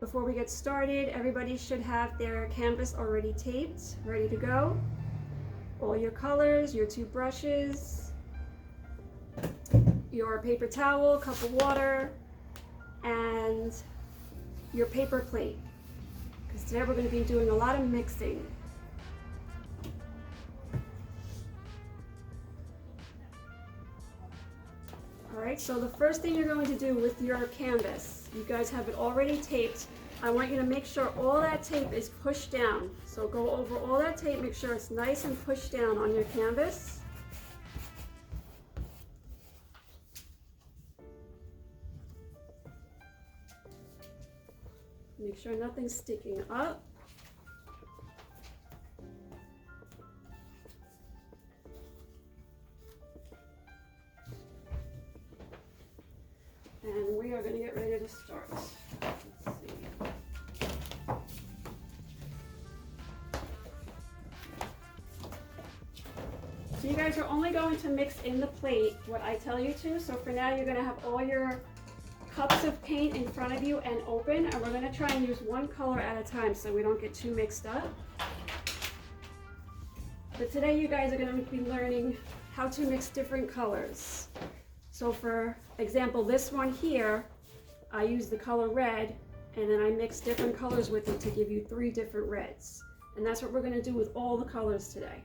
Before we get started, everybody should have their canvas already taped, ready to go. All your colors, your 2 brushes, your paper towel, cup of water, and your paper plate. Because today we're going to be doing a lot of mixing. Alright, so the first thing you're going to do with your canvas, you guys have it already taped. I want you to make sure all that tape is pushed down. So go over all that tape, make sure it's nice and pushed down on your canvas. Make sure nothing's sticking up. And we are going to get ready to start. Let's see. So you guys are only going to mix in the plate what I tell you to. So for now, you're going to have all your cups of paint in front of you and open, and we're going to try and use one color at a time so we don't get too mixed up. But today you guys are going to be learning how to mix different colors. So for example, this one here, I use the color red, and then I mix different colors with it to give you 3 different reds. And that's what we're going to do with all the colors today.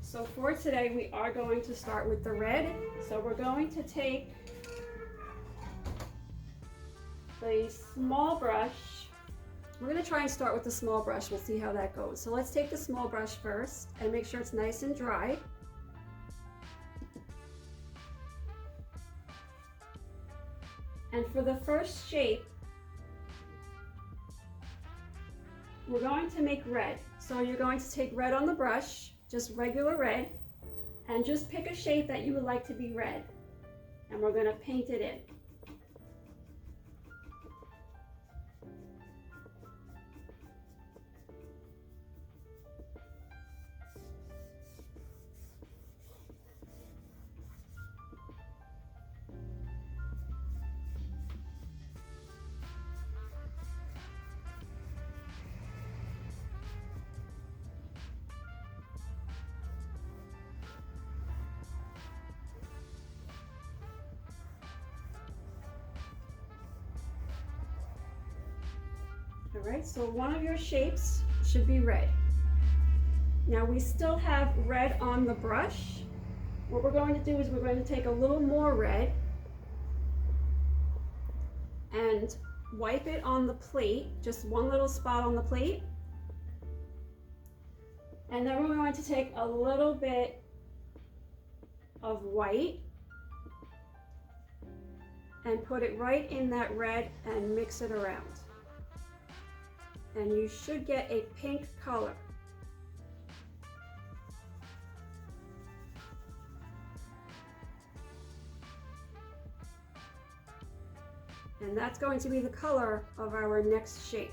So for today, we are going to start with the red. So we're going to take the small brush. We're going to try and start with the small brush. We'll see how that goes. So let's take the small brush first and make sure it's nice and dry. And for the first shape, we're going to make red. So you're going to take red on the brush, just regular red, and just pick a shape that you would like to be red. And we're going to paint it in. All right, so one of your shapes should be red. Now we still have red on the brush. What we're going to do is we're going to take a little more red and wipe it on the plate, just one little spot on the plate. And then we're going to take a little bit of white and put it right in that red and mix it around. And you should get a pink color. And that's going to be the color of our next shape.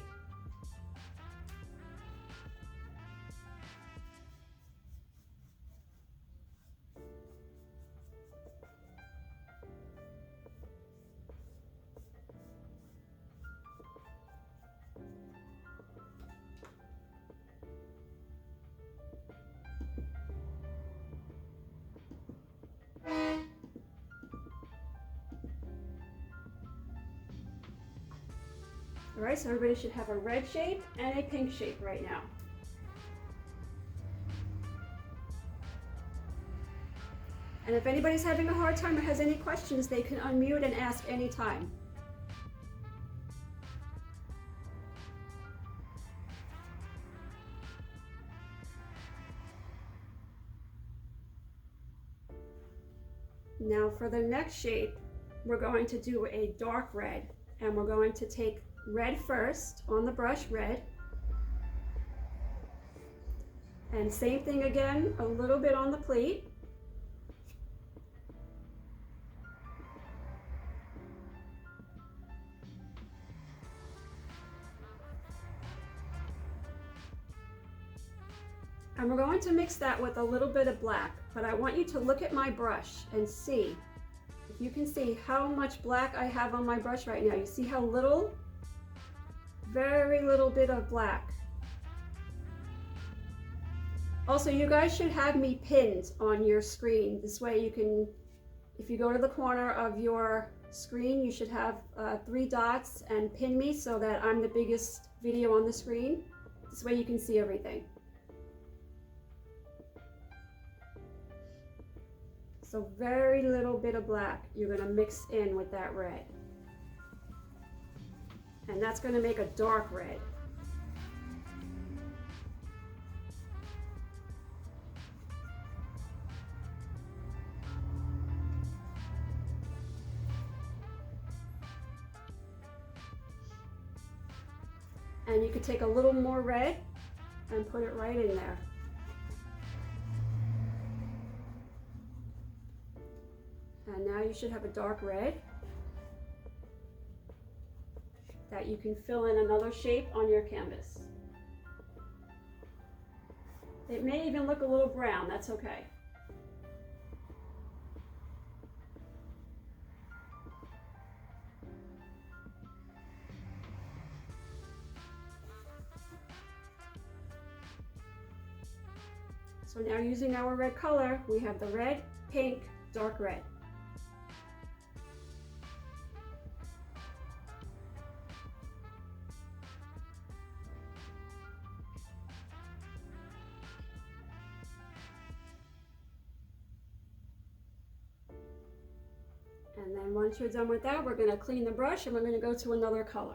All right, so everybody should have a red shape and a pink shape right now. And if anybody's having a hard time or has any questions, they can unmute and ask anytime. Now for the next shape, we're going to do a dark red, and we're going to take red first on the brush, red. And same thing again, a little bit on the plate. And we're going to mix that with a little bit of black, but I want you to look at my brush and see. you can see how much black I have on my brush right now. You see how little? Very little bit of black. Also, you guys should have me pinned on your screen. This way you can, if you go to the corner of your screen, you should have 3 dots and pin me so that I'm the biggest video on the screen. This way you can see everything. So very little bit of black you're going to mix in with that red. And that's going to make a dark red. And you could take a little more red and put it right in there. And now you should have a dark red that you can fill in another shape on your canvas. It may even look a little brown, that's okay. So now using our red color, we have the red, pink, dark red. And then once you're done with that, we're going to clean the brush and we're going to go to another color.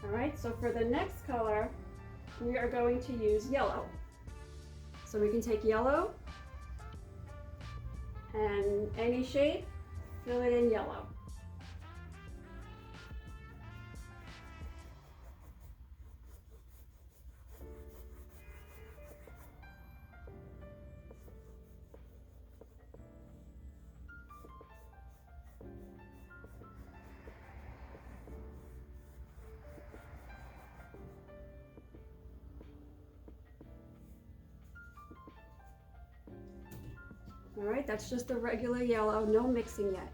All right, so for the next color, we are going to use yellow. So we can take yellow and any shape, fill it in yellow. All right, that's just a regular yellow, no mixing yet.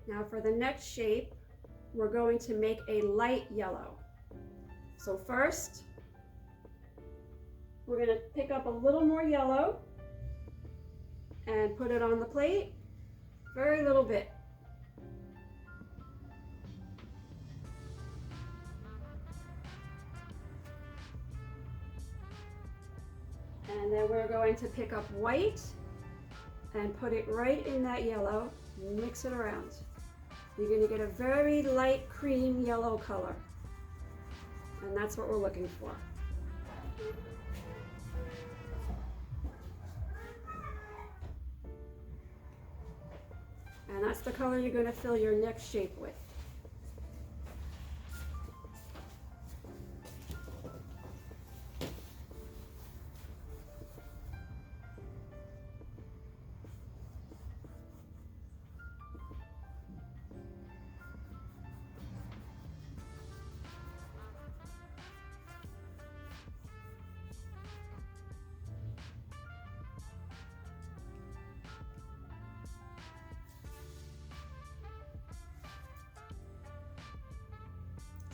Now for the next shape, we're going to make a light yellow. So first, we're going to pick up a little more yellow and put it on the plate, very little bit. And then we're going to pick up white and put it right in that yellow, mix it around. You're going to get a very light cream yellow color, and that's what we're looking for. And that's the color you're going to fill your next shape with.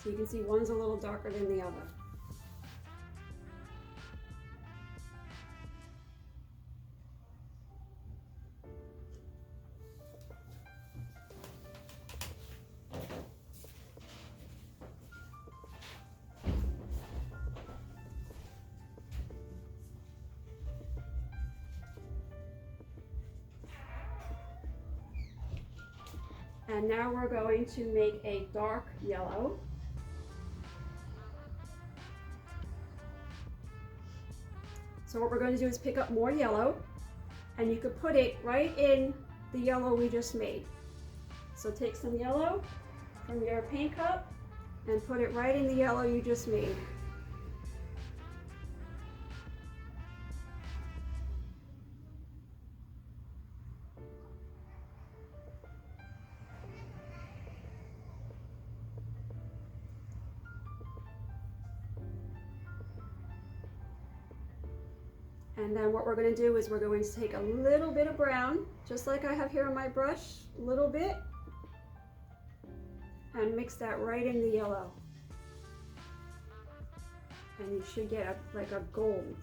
So you can see one's a little darker than the other. And now we're going to make a dark yellow. So what we're going to do is pick up more yellow, and you could put it right in the yellow we just made. So take some yellow from your paint cup and put it right in the yellow you just made. And then what we're going to do is we're going to take a little bit of brown, just like I have here on my brush, a little bit, and mix that right in the yellow. And you should get like a gold.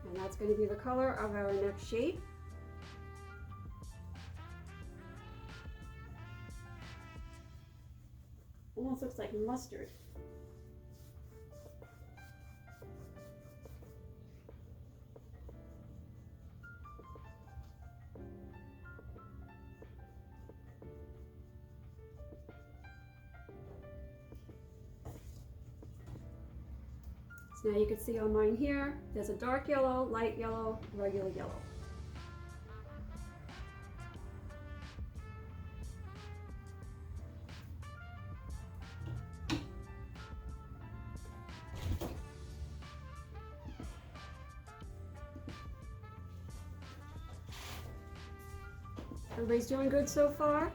And that's going to be the color of our next shape. Almost looks like mustard. So now you can see on mine here, there's a dark yellow, light yellow, regular yellow. Everybody's doing good so far?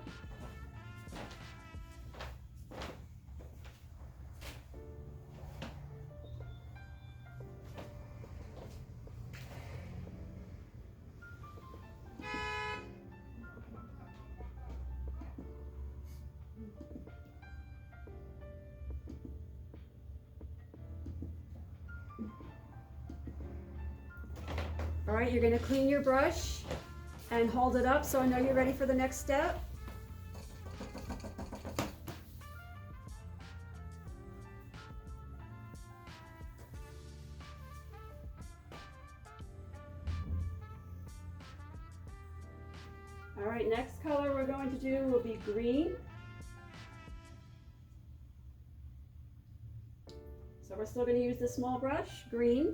All right, you're going to clean your brush and hold it up so I know you're ready for the next step. All right, next color we're going to do will be green. So we're still going to use the small brush, green,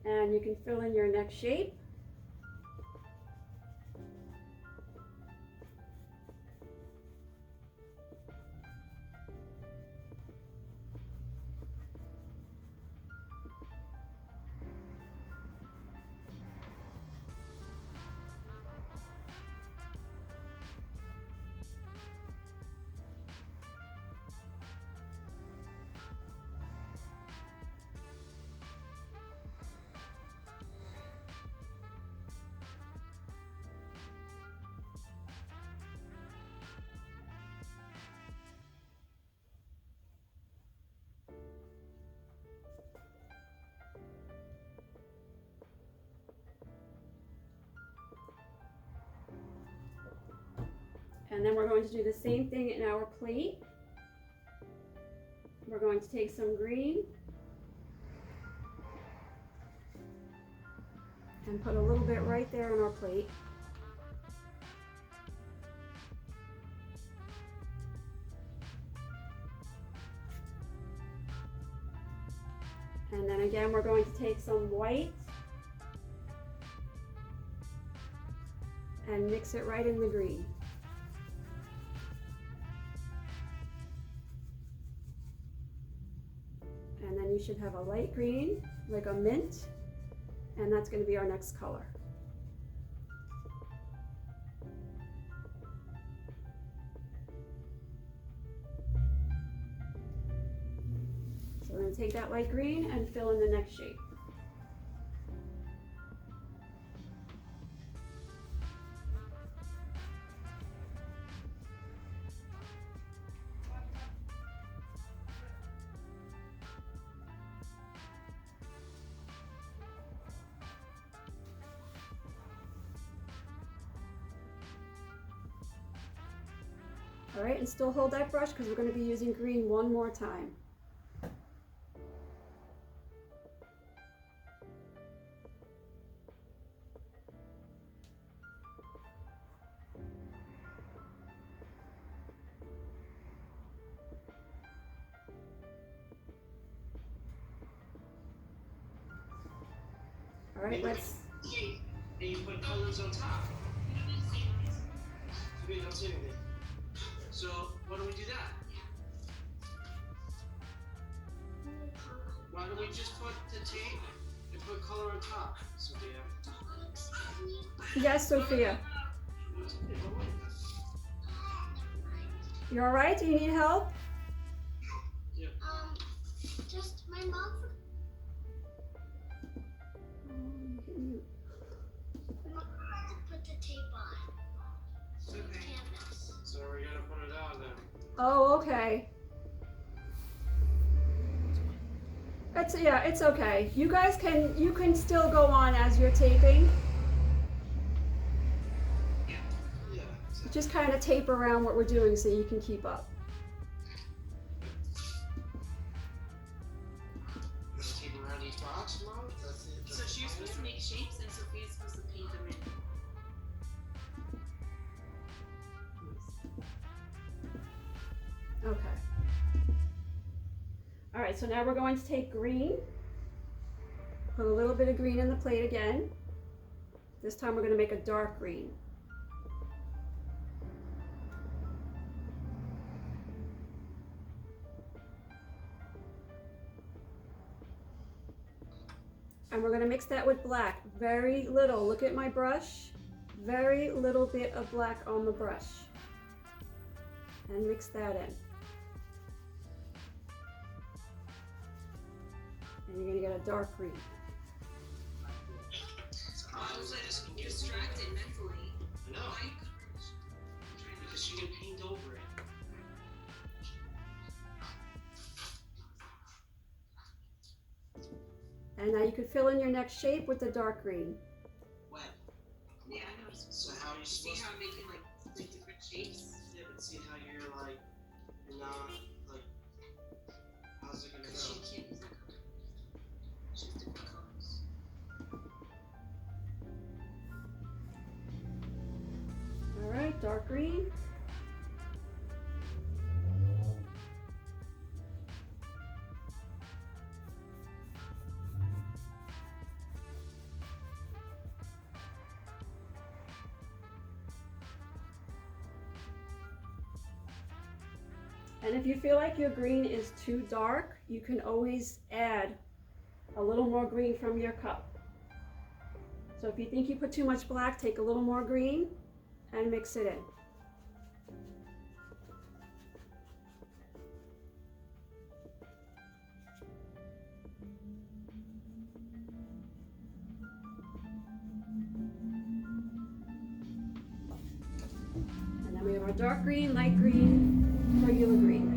and you can fill in your next shape. And then we're going to do the same thing in our plate. We're going to take some green and put a little bit right there on our plate. And then again, we're going to take some white and mix it right in the green. And then you should have a light green, like a mint, and that's going to be our next color. So we're going to take that light green and fill in the next shape. All right, and still hold that brush because we're going to be using green one more time. right, let's. And you put colors on top. You don't see anything. So why don't we do that? Why don't we just put the tape and put color on top, Sophia? Yes, Sophia. You all right? Do you need help? Yeah. Just my mom. My mom had to put the tape on. Okay. Canvas. So we're gonna put it on then. Oh, okay. It's okay. You guys you can still go on as you're taping. Yeah. Exactly. Just kind of tape around what we're doing so you can keep up. Tape around each box, Mom? That's it. So she's supposed to make shapes and Sophia's supposed to paint them in. Okay. All right, so now we're going to take green. Put a little bit of green in the plate again. This time we're going to make a dark green. And we're going to mix that with black. Very little. Look at my brush. Very little bit of black on the brush. And mix that in. And you're going to get a dark green. I was like distracted mentally. No. Because she can paint over it. And now you could fill in your next shape with the dark green. When? Yeah, I know. So how are you See supposed how to I'm making like different shapes? Yeah, but see how you're like not like how's it gonna Because she go? can't use that color. She has different colors. All right, dark green. And if you feel like your green is too dark, you can always add a little more green from your cup. So if you think you put too much black, take a little more green and mix it in. And then we have our dark green, light green, regular green.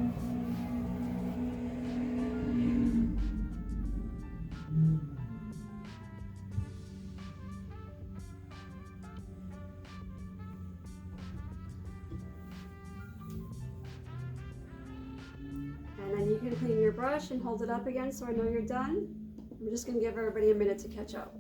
And then you can clean your brush and hold it up again so I know you're done. I'm just going to give everybody a minute to catch up.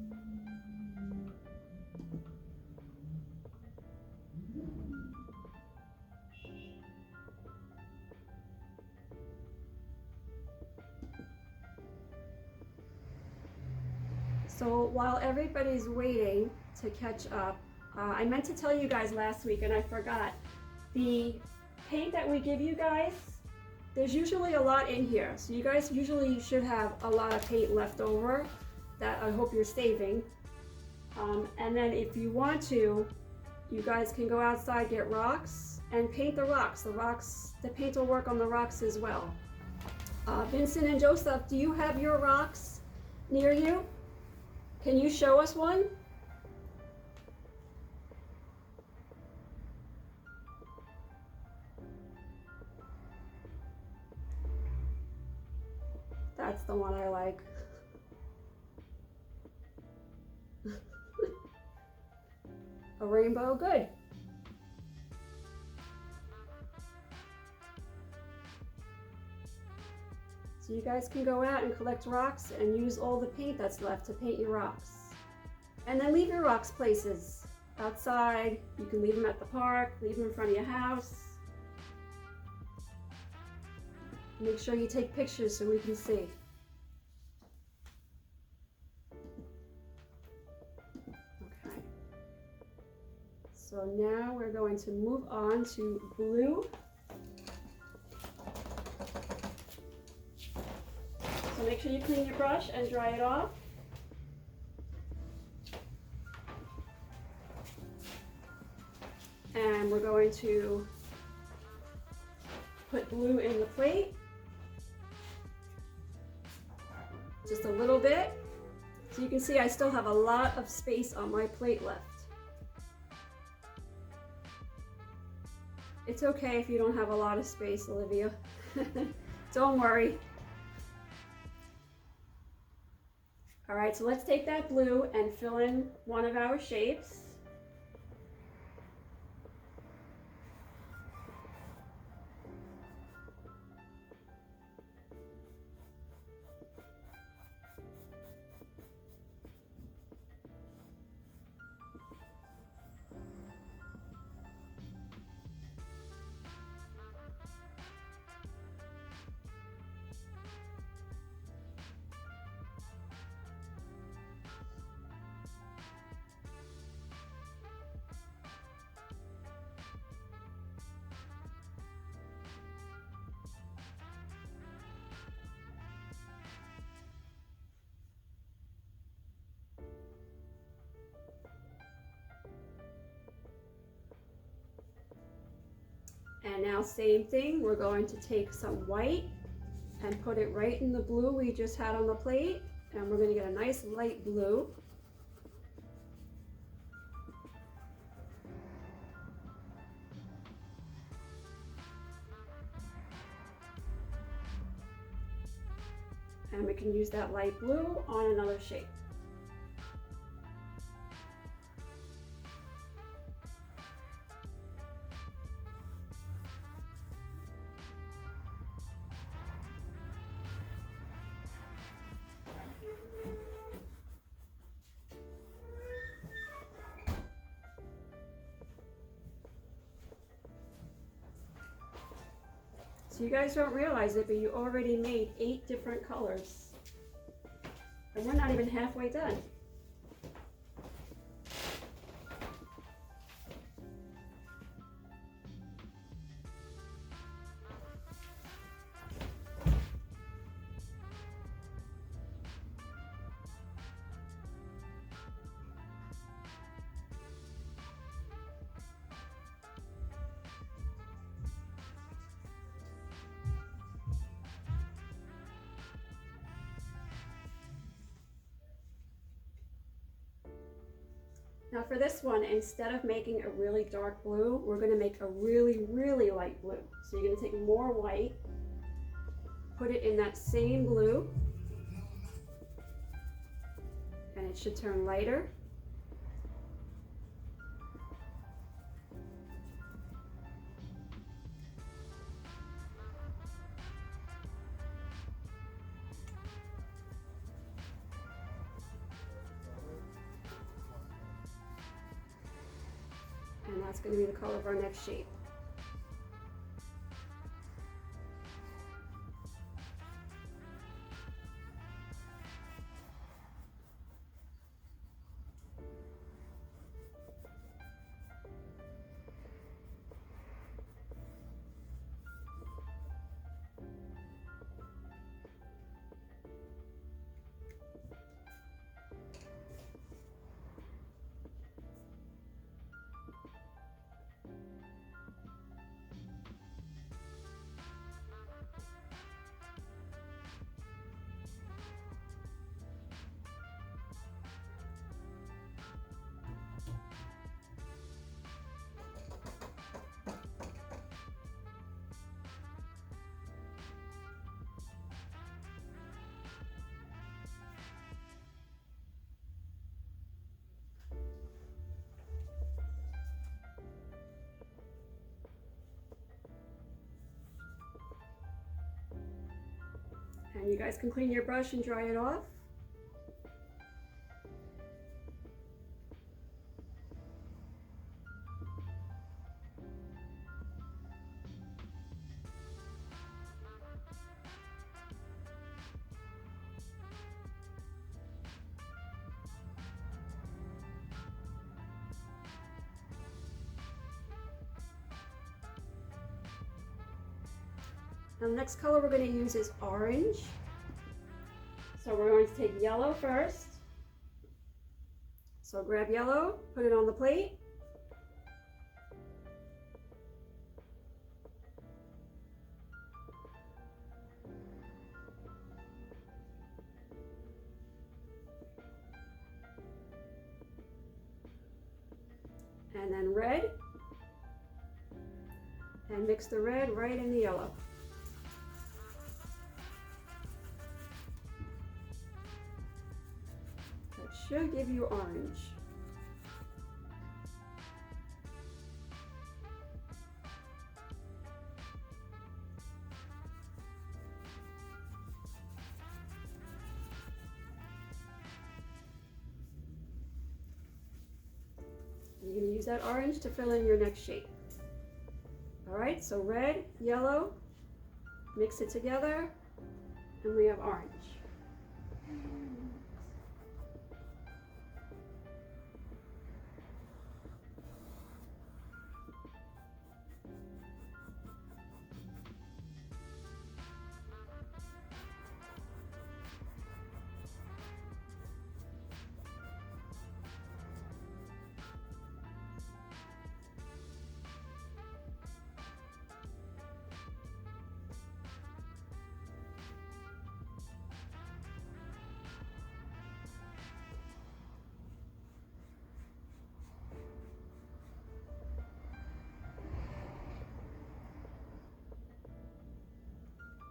So while everybody's waiting to catch up, I meant to tell you guys last week and I forgot. The paint that we give you guys, there's usually a lot in here. So you guys usually should have a lot of paint left over that I hope you're saving. And then if you want to, you guys can go outside, get rocks, and paint the rocks. The paint will work on the rocks as well. Vincent and Joseph, do you have your rocks near you? Can you show us one? That's the one I like. A rainbow, good. So you guys can go out and collect rocks and use all the paint that's left to paint your rocks. And then leave your rocks places. Outside, you can leave them at the park, leave them in front of your house. Make sure you take pictures so we can see. So now we're going to move on to blue. So make sure you clean your brush and dry it off. And we're going to put blue in the plate. Just a little bit. So you can see I still have a lot of space on my plate left. It's okay if you don't have a lot of space, Olivia. Don't worry. All right, so let's take that blue and fill in one of our shapes. And now same thing, we're going to take some white and put it right in the blue we just had on the plate. And we're going to get a nice light blue. And we can use that light blue on another shape. So you guys don't realize it, but you already made 8 different colors. And we're not even halfway done. Now for this one, instead of making a really dark blue, we're going to make a really, really light blue. So you're going to take more white, put it in that same blue, and it should turn lighter. And that's going to be the color of our next shape. And you guys can clean your brush and dry it off. Now the next color we're going to use is orange. So we're going to take yellow first. So grab yellow, put it on the plate. And then red. And mix the red right in the yellow. That should give you orange. You're going to use that orange to fill in your next shape. All right, so red, yellow, mix it together, and we have orange.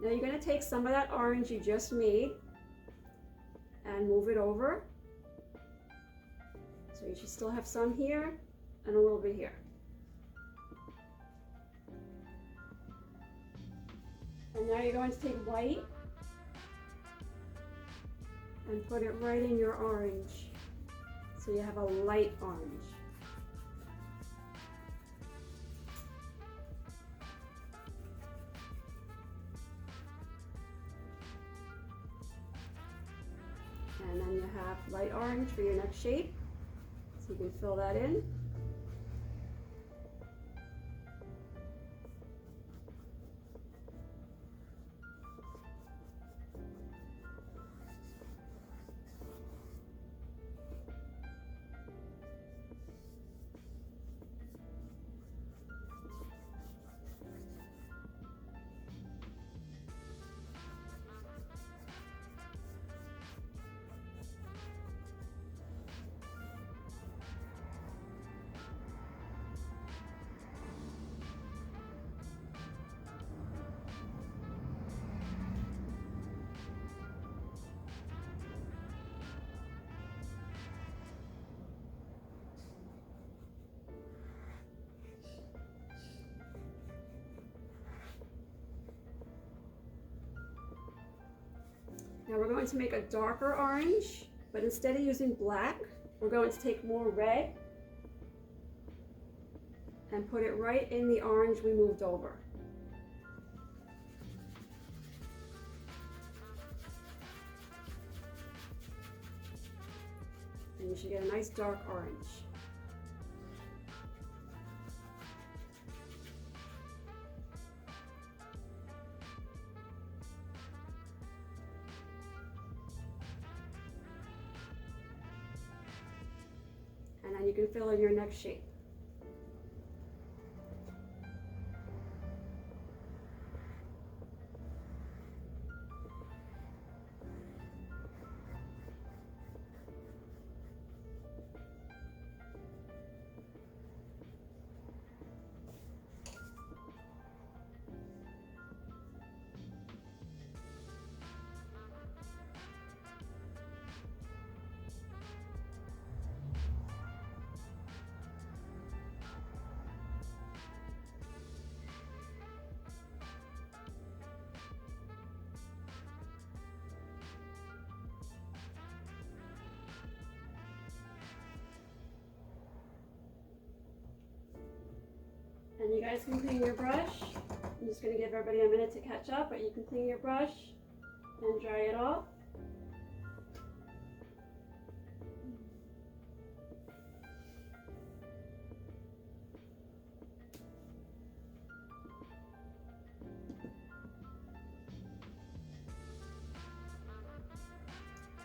Now you're going to take some of that orange you just made and move it over. So you should still have some here and a little bit here. And now you're going to take white and put it right in your orange. So you have a light orange. And then you have light orange for your next shape. So you can fill that in. Now we're going to make a darker orange, but instead of using black, we're going to take more red and put it right in the orange we moved over. And you should get a nice dark orange. And then you can fill in your next shape. And you guys can clean your brush. I'm just going to give everybody a minute to catch up, but you can clean your brush and dry it off.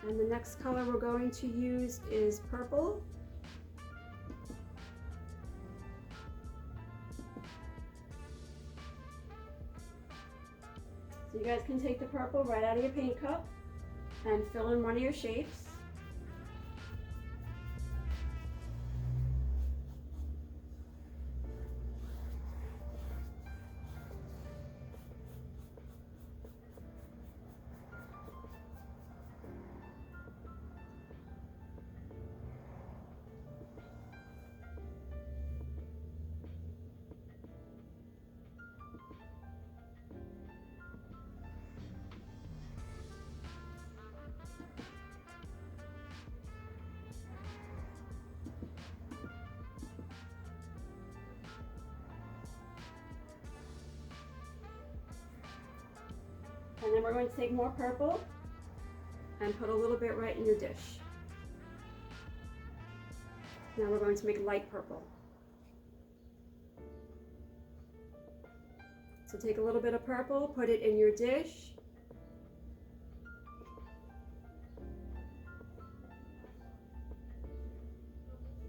And the next color we're going to use is purple. So you guys can take the purple right out of your paint cup and fill in one of your shapes. And then we're going to take more purple and put a little bit right in your dish. Now we're going to make light purple. So take a little bit of purple, put it in your dish.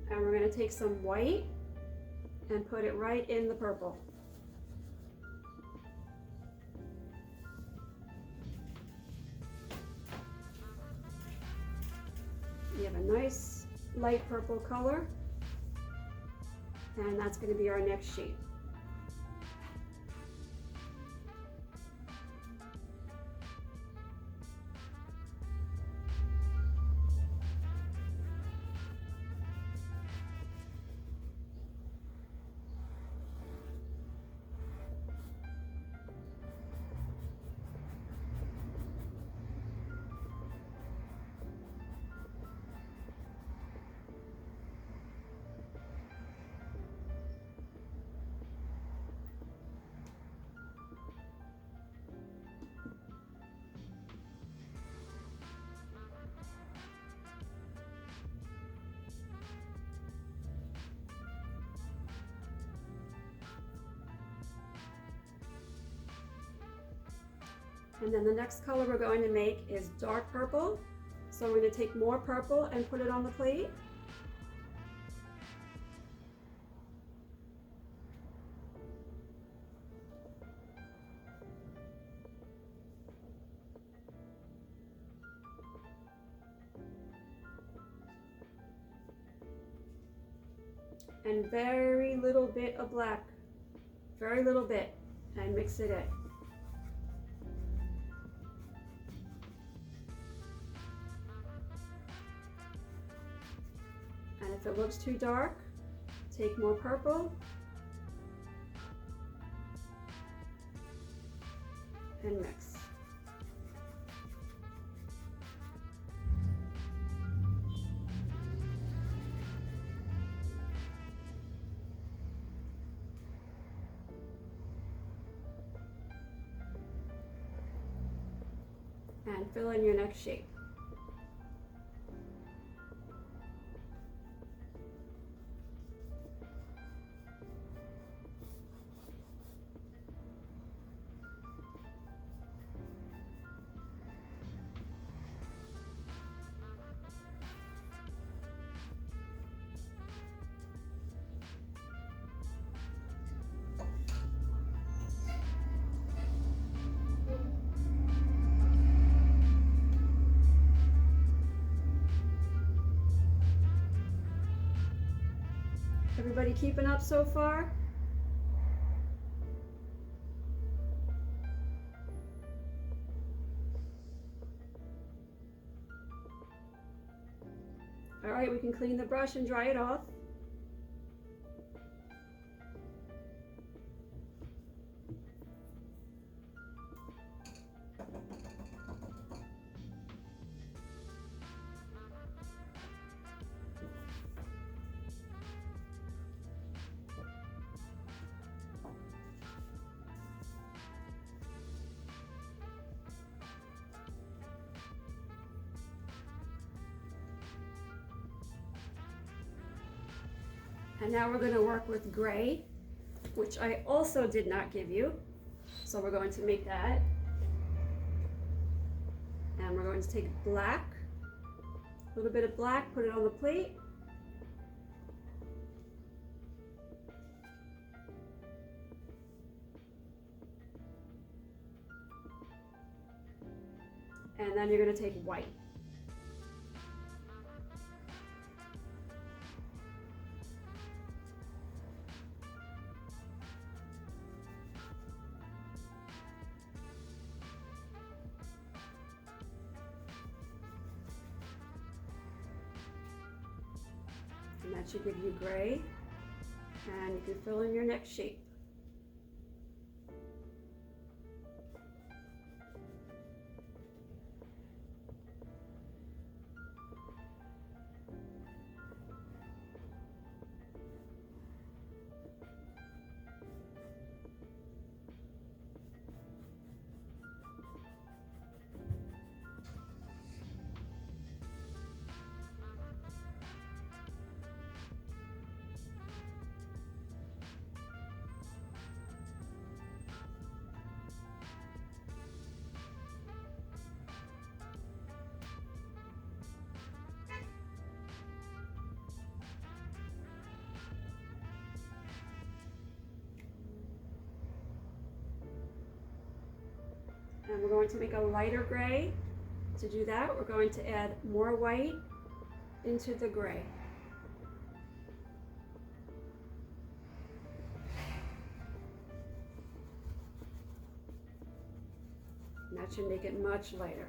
And we're going to take some white and put it right in the purple. We have a nice light purple color, and that's going to be our next shape. And then the next color we're going to make is dark purple. So we're going to take more purple and put it on the plate. And very little bit of black, very little bit, and mix it in. And if it looks too dark, take more purple and mix. And fill in your next shape. Everybody keeping up so far? All right, we can clean the brush and dry it off. And now we're going to work with gray, which I also did not give you. So we're going to make that. And we're going to take black A little bit of black, put it on the plate. And then you're going to take white. And that should give you gray. And you can fill in your next shape. And we're going to make a lighter gray. To do that, we're going to add more white into the gray. And that should make it much lighter.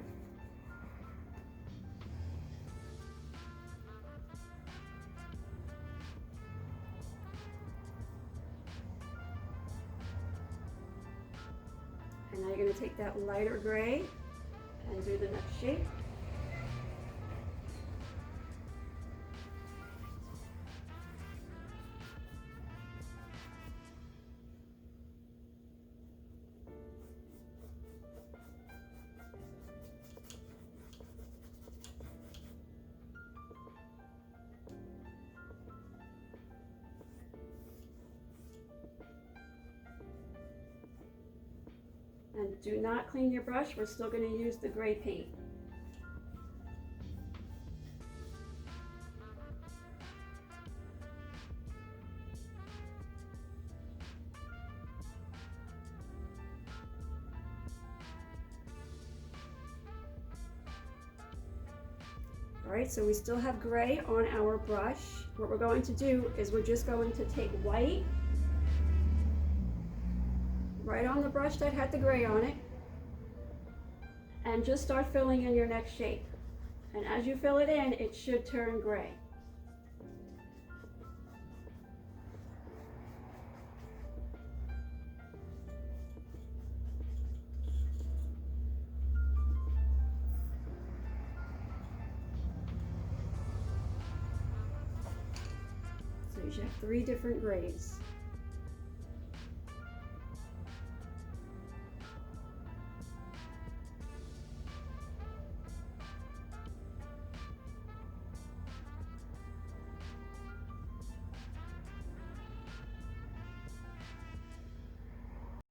And now you're going to take that lighter gray and do the next shape. And do not clean your brush, we're still going to use the gray paint. Alright, so we still have gray on our brush. What we're going to do is we're just going to take white right on the brush that had the gray on it, and just start filling in your next shape. And as you fill it in, it should turn gray. So you should have 3 different grays.